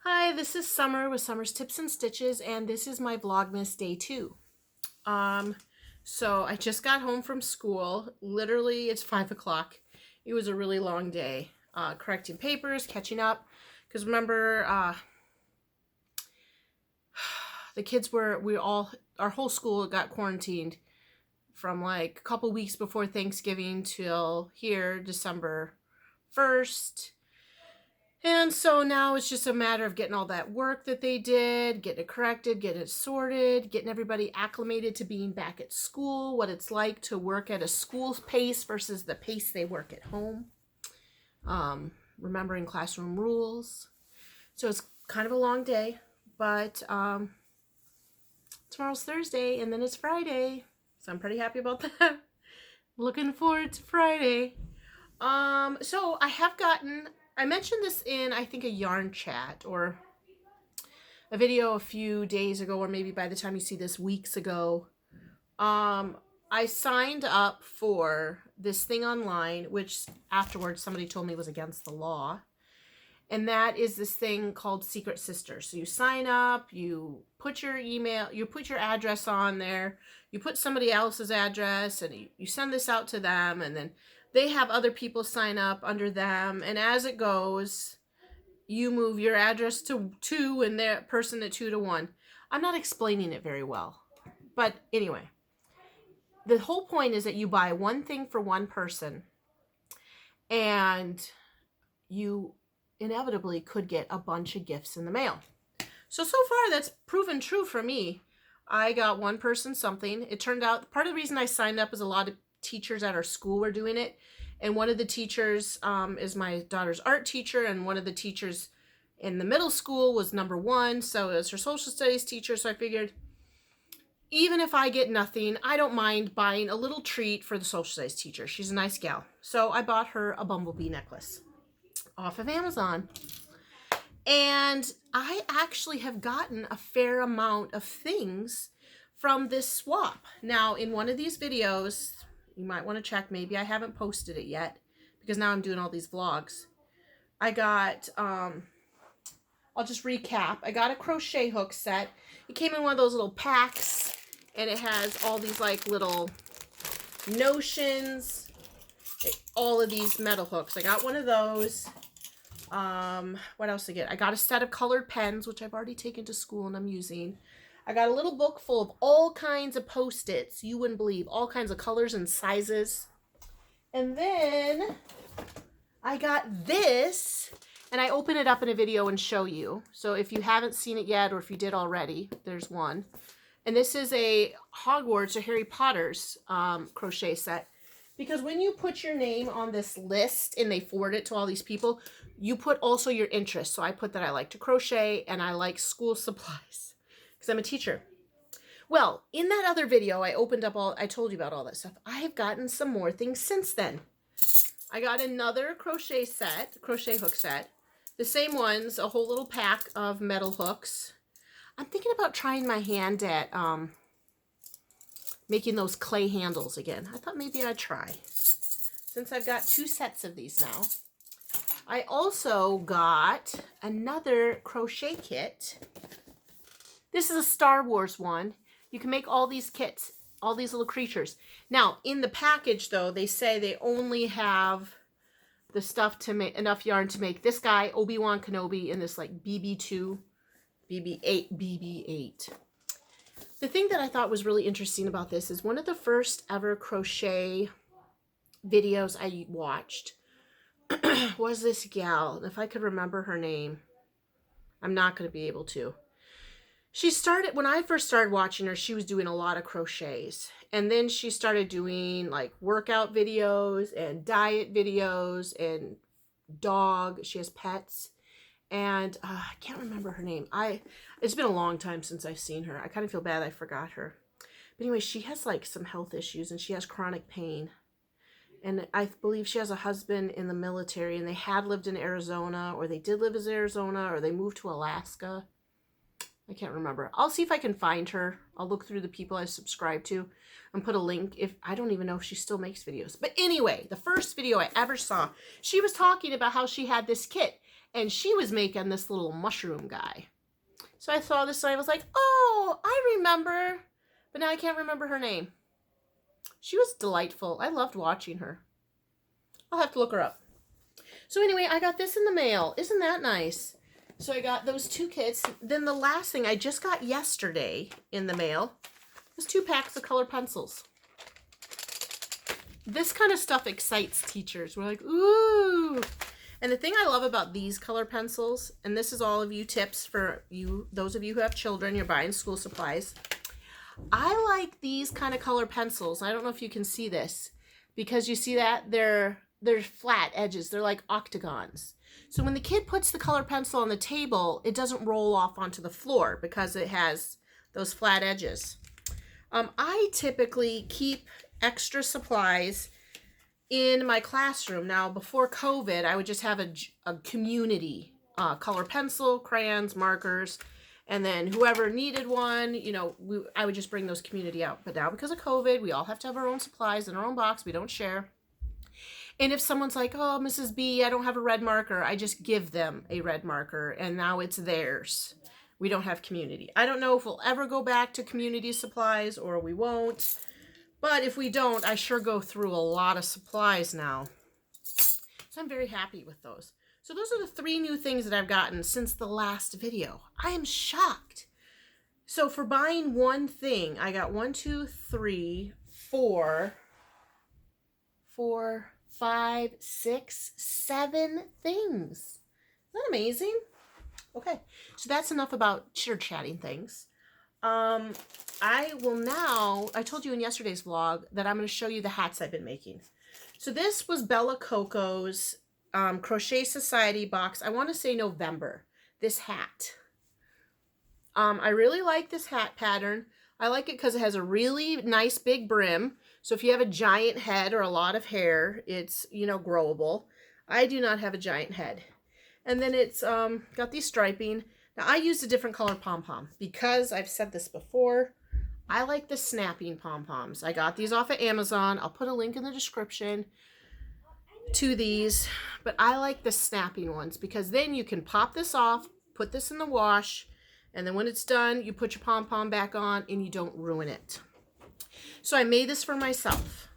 Hi, this is Summer with Summer's Tips and Stitches, and this is my Vlogmas Day 2. So I just got home from school. Literally, it's 5 o'clock. It was a really long day. Correcting papers, catching up. Because remember, the kids our whole school got quarantined from like a couple weeks before Thanksgiving till here, December 1st. And so now it's just a matter of getting all that work that they did, getting it corrected, getting it sorted, getting everybody acclimated to being back at school, what it's like to work at a school's pace versus the pace they work at home, remembering classroom rules. So it's kind of a long day, but tomorrow's Thursday and then it's Friday. So I'm pretty happy about that. Looking forward to Friday. So I mentioned this in, I think, a yarn chat or a video a few days ago, or maybe by the time you see this, weeks ago. I signed up for this thing online, which afterwards somebody told me was against the law. And that is this thing called Secret Sisters. So you sign up, you put your email, you put your address on there, you put somebody else's address, and you send this out to them, and then they have other people sign up under them, and as it goes, you move your address to 2 and their person at 2 to 1. I'm not explaining it very well, but anyway, the whole point is that you buy one thing for one person, and you inevitably could get a bunch of gifts in the mail. So far that's proven true for me. I got one person something. It turned out part of the reason I signed up is a lot of teachers at our school were doing it, and one of the teachers is my daughter's art teacher, and one of the teachers in the middle school was number 1, so it was her social studies teacher. So I figured even if I get nothing, I don't mind buying a little treat for the social studies teacher. She's a nice gal. So I bought her a bumblebee necklace off of Amazon, and I actually have gotten a fair amount of things from this swap. Now, in one of these videos, you might want to check, maybe I haven't posted it yet because now I'm doing all these vlogs. I got, I'll just recap. I got a crochet hook set. It came in one of those little packs, and it has all these like little notions, all of these metal hooks. I got one of those. What else did I get? I got a set of colored pens, which I've already taken to school and I'm using. I got a little book full of all kinds of Post-its. You wouldn't believe, all kinds of colors and sizes. And then I got this, and I open it up in a video and show you. So if you haven't seen it yet, or if you did already, there's one. And this is a Hogwarts or Harry Potter's crochet set. Because when you put your name on this list and they forward it to all these people, you put also your interest. So I put that I like to crochet and I like school supplies because I'm a teacher. Well, in that other video, I told you about all that stuff. I have gotten some more things since then. I got another crochet hook set. The same ones, a whole little pack of metal hooks. I'm thinking about trying my hand at making those clay handles again. I thought maybe I'd try, since I've got 2 sets of these now. I also got another crochet kit. This is a Star Wars one. You can make all these kits, all these little creatures. Now, in the package, though, they say they only have the stuff to make, enough yarn to make this guy, Obi-Wan Kenobi, in this like BB2, BB8. The thing that I thought was really interesting about this is one of the first ever crochet videos I watched was this gal. If I could remember her name, I'm not going to be able to. She started, when I first started watching her, she was doing a lot of crochets. And then she started doing like workout videos and diet videos and she has pets. And I can't remember her name. It's been a long time since I've seen her. I kind of feel bad I forgot her. But anyway, she has like some health issues and she has chronic pain. And I believe she has a husband in the military, and they had lived in Arizona, or they did live in Arizona, or they moved to Alaska. I can't remember. I'll see if I can find her. I'll look through the people I subscribe to and put a link. I don't even know if she still makes videos. But anyway, the first video I ever saw, she was talking about how she had this kit. and she was making this little mushroom guy. So I saw this and I was like, oh, I remember, but now I can't remember her name. She was delightful. I loved watching her. I'll have to look her up. So anyway, I got this in the mail. Isn't that nice? So I got those 2 kits. Then the last thing I just got yesterday in the mail was 2 packs of color pencils. This kind of stuff excites teachers. We're like, ooh. And the thing I love about these color pencils, and this is all of you tips for you, those of you who have children, you're buying school supplies. I like these kind of color pencils. I don't know if you can see this, because you see that they're flat edges. They're like octagons. So when the kid puts the color pencil on the table, it doesn't roll off onto the floor because it has those flat edges. I typically keep extra supplies in my classroom. Now, before COVID, I would just have a community color pencil, crayons, markers, and then whoever needed one, you know, I would just bring those community out. But now because of COVID, we all have to have our own supplies in our own box. We don't share. And if someone's like, oh, Mrs. B, I don't have a red marker, I just give them a red marker, and now it's theirs. We don't have community. I don't know if we'll ever go back to community supplies or we won't. But if we don't, I sure go through a lot of supplies now. So I'm very happy with those. So those are the 3 new things that I've gotten since the last video. I am shocked. So for buying one thing, I got 1, 2, 3, 4, 5, 6, 7 things. Isn't that amazing? Okay, so that's enough about chitter-chatting things. I will now, I told you in yesterday's vlog that I'm going to show you the hats I've been making. So this was Bella Coco's Crochet Society box. I want to say November, this hat. I really like this hat pattern. I like it because it has a really nice big brim. So if you have a giant head or a lot of hair, it's, you know, growable. I do not have a giant head. And then it's got these striping. Now I used a different color pom-pom because I've said this before. I like the snapping pom-poms. I got these off of Amazon. I'll put a link in the description to these. But I like the snapping ones because then you can pop this off, put this in the wash, and then when it's done, you put your pom-pom back on and you don't ruin it. So I made this for myself.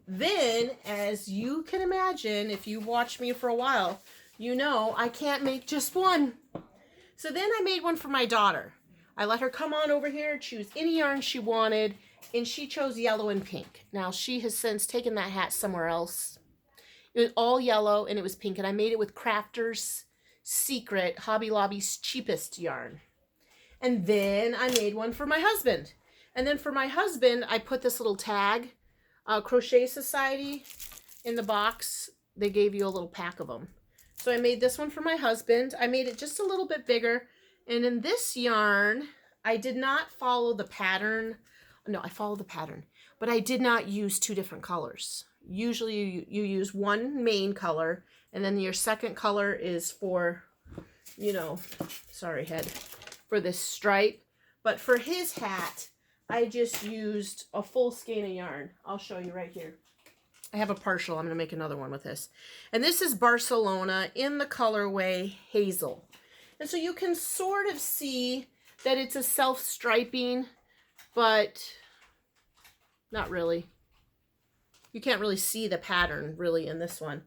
Then, as you can imagine, if you've watched me for a while, you know I can't make just one. So then I made one for my daughter. I let her come on over here, choose any yarn she wanted, and she chose yellow and pink. Now, she has since taken that hat somewhere else. It was all yellow and it was pink, and I made it with Crafter's Secret, Hobby Lobby's cheapest yarn. And then I made one for my husband. And then for my husband, I put this little tag, Crochet Society, in the box. They gave you a little pack of them. So I made this one for my husband. I made it just a little bit bigger. And in this yarn, I did not follow the pattern. No, I followed the pattern. But I did not use 2 different colors. Usually you use one main color, and then your second color is for, you know, sorry head, for this stripe. But for his hat, I just used a full skein of yarn. I'll show you right here. I have a partial. I'm going to make another one with this. And this is Barcelona in the colorway Hazel. And so you can sort of see that it's a self-striping, but not really. You can't really see the pattern really in this one.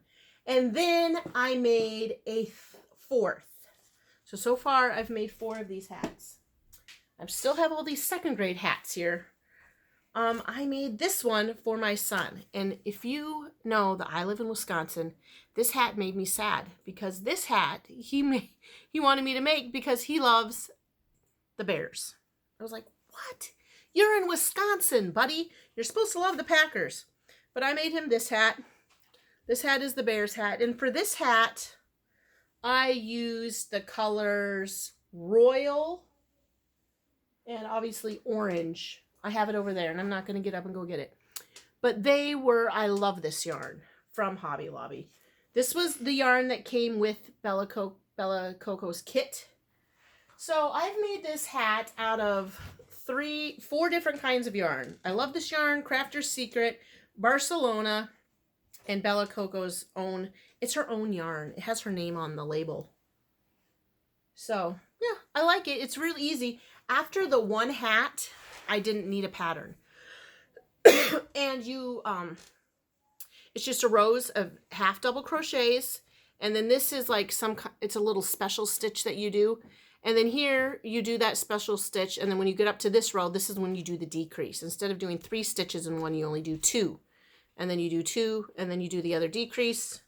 And then I made a 4th. So far I've made 4 of these hats. I still have all these 2nd grade hats here. I made this one for my son. And if you know that I live in Wisconsin, this hat made me sad because this hat he wanted me to make because he loves the Bears. I was like, what? You're in Wisconsin, buddy. You're supposed to love the Packers. But I made him this hat. This hat is the Bears hat. And for this hat, I used the colors Royal and obviously orange. I have it over there, and I'm not going to get up and go get it. But they were, I love this yarn from Hobby Lobby. This was the yarn that came with Bella Coco's kit. So I've made this hat out of 4 different kinds of yarn. I love this yarn, Crafter's Secret, Barcelona, And Bella Coco's own, it's her own yarn. It has her name on the label. So, yeah, I like it. It's really easy. After the one hat, I didn't need a pattern. And you, it's just a rows of half double crochets. And then this is like it's a little special stitch that you do. And then here you do that special stitch. And then when you get up to this row, this is when you do the decrease. Instead of doing 3 stitches in one, you only do 2. And then you do 2, and then you do the other decrease.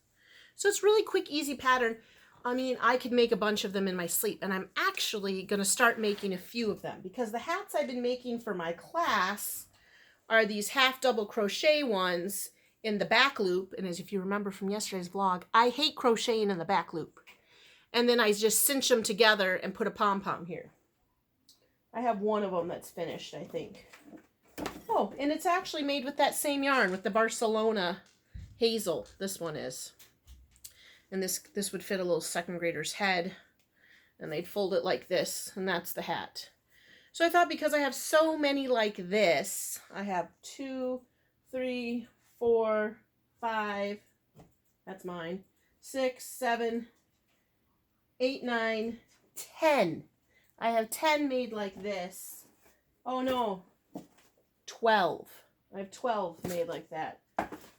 So it's really quick, easy pattern. I mean, I could make a bunch of them in my sleep, and I'm actually going to start making a few of them because the hats I've been making for my class are these half double crochet ones in the back loop. And as if you remember from yesterday's vlog, I hate crocheting in the back loop. And then I just cinch them together and put a pom-pom here. I have one of them that's finished, I think. Oh, and it's actually made with that same yarn, with the Barcelona Hazel. This one is. And this would fit a little second grader's head. And they'd fold it like this, and that's the hat. So I thought because I have so many like this, I have 2, 3, 4, 5, that's mine, 6, 7, 8, 9, 10. I have 10 made like this. Oh no, 12. I have 12 made like that.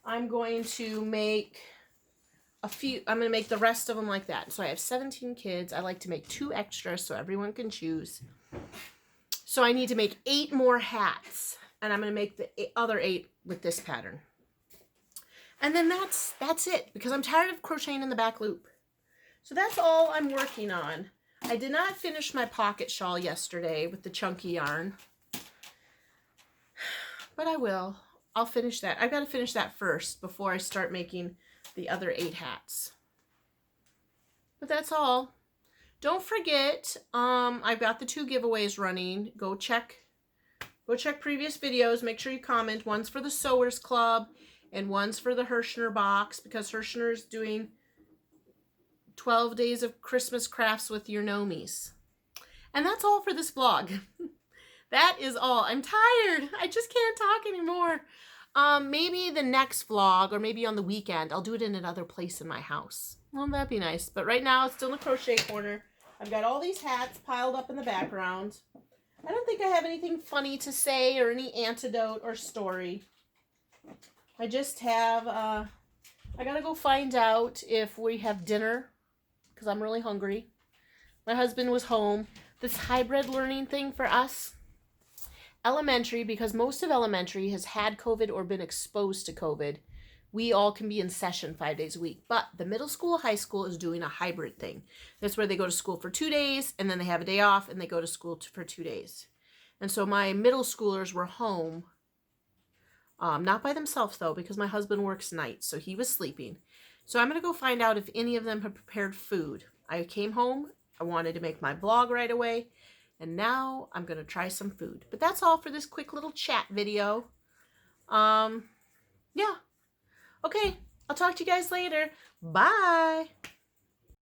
I'm going to make a few, I'm going to make the rest of them like that. So I have 17 kids. I like to make 2 extras so everyone can choose. So I need to make 8 more hats, and I'm going to make the other 8 with this pattern. And then that's it, because I'm tired of crocheting in the back loop. So that's all I'm working on. I did not finish my pocket shawl yesterday with the chunky yarn, but I will. I'll finish that. I've got to finish that first before I start making the other 8 hats. But that's all. Don't forget, I've got the 2 giveaways running. Go check previous videos. Make sure you comment. One's for the Sewers Club and one's for the Hirschner box, because Hirschner's doing 12 days of Christmas crafts with your Nomies. And that's all for this vlog. That is all. I'm tired. I just can't talk anymore. Maybe the next vlog, or maybe on the weekend, I'll do it in another place in my house. Well, that'd be nice. But right now, it's still in the crochet corner. I've got all these hats piled up in the background. I don't think I have anything funny to say or any antidote or story. I just have, I gotta go find out if we have dinner, because I'm really hungry. My husband was home. This hybrid learning thing for us, elementary, because most of elementary has had COVID or been exposed to COVID, we all can be in session 5 days a week. But the middle school, high school is doing a hybrid thing. That's where they go to school for 2 days, and then they have a day off, and they go to school for 2 days. And so my middle schoolers were home, not by themselves though, because my husband works nights, so he was sleeping. So I'm going to go find out if any of them have prepared food. I came home, I wanted to make my vlog right away, and now I'm going to try some food. But that's all for this quick little chat video. Yeah. Okay, I'll talk to you guys later. Bye.